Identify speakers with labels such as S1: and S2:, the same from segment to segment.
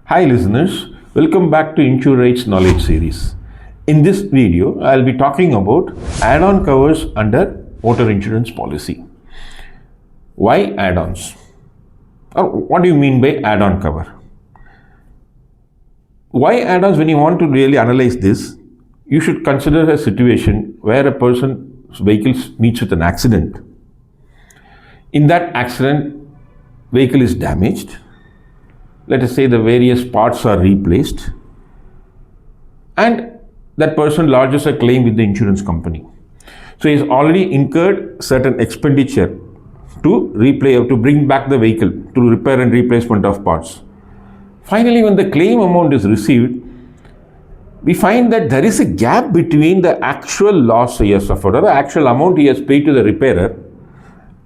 S1: Hi listeners, welcome back to Insuright Knowledge Series. In this video, I'll be talking about add-on covers under motor insurance policy. Why add-ons? Or what do you mean by add-on cover? Why add-ons? When you want to really analyze this, you should consider a situation where a person's vehicle meets with an accident. In that accident, vehicle is damaged. Let us say the various parts are replaced and that person lodges a claim with the insurance company. So he's already incurred certain expenditure to bring back the vehicle, to repair and replacement of parts. Finally, when the claim amount is received, we find that there is a gap between the actual loss he has suffered or the actual amount he has paid to the repairer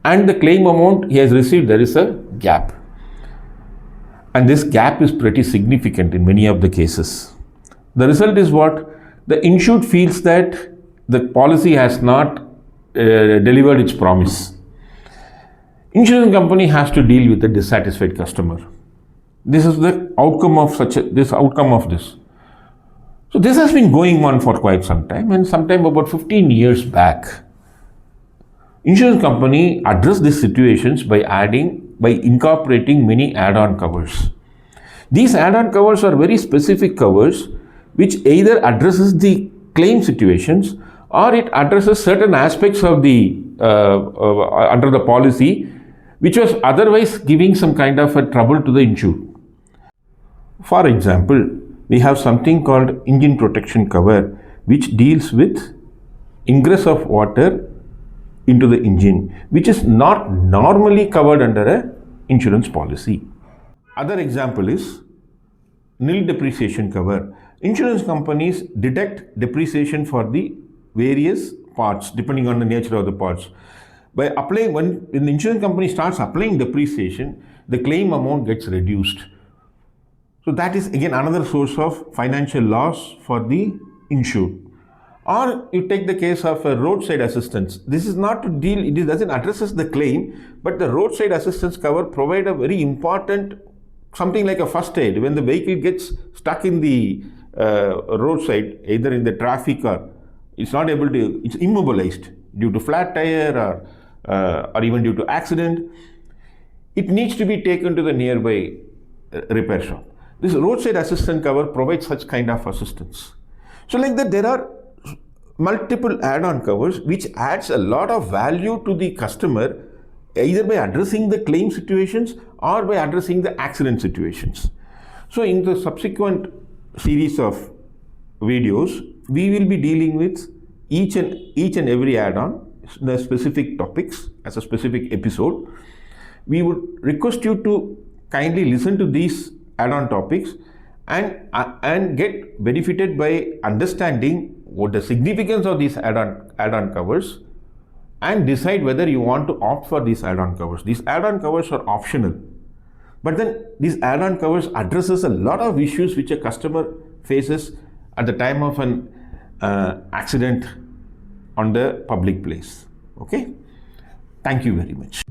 S1: and the claim amount he has received. There is a gap. And this gap is pretty significant in many of the cases. The result is what? The insured feels that the policy has not delivered its promise. Insurance company has to deal with the dissatisfied customer. This is the outcome of this. So this has been going on for quite some time, and sometime about 15 years back, insurance company addressed these situations by incorporating many add-on covers. These add-on covers are very specific covers which either addresses the claim situations or it addresses certain aspects of the under the policy which was otherwise giving some kind of a trouble to the insured. For example, we have something called engine protection cover which deals with ingress of water into the engine, which is not normally covered under an insurance policy. Other example is nil depreciation cover. Insurance companies deduct depreciation for the various parts depending on the nature of the parts. By applying, when the insurance company starts applying depreciation, the claim amount gets reduced. So that is again another source of financial loss for the insured. Or you take the case of a roadside assistance. This is not to deal, it doesn't addresses the claim, but the roadside assistance cover provide a very important, something like a first aid when the vehicle gets stuck in the roadside, either in the traffic or it's immobilized due to flat tire or even due to accident. It needs to be taken to the nearby repair shop. This roadside assistance cover provides such kind of assistance. So like that, there are multiple add-on covers which adds a lot of value to the customer either by addressing the claim situations or by addressing the accident situations. So in the subsequent series of videos, we will be dealing with each and every add-on, the specific topics as a specific episode. We would request you to kindly listen to these add-on topics and get benefited by understanding what the significance of these add-on covers and decide whether you want to opt for these add-on covers. These add-on covers are optional, but then these add-on covers addresses a lot of issues which a customer faces at the time of an accident on the public place. Okay, thank you very much.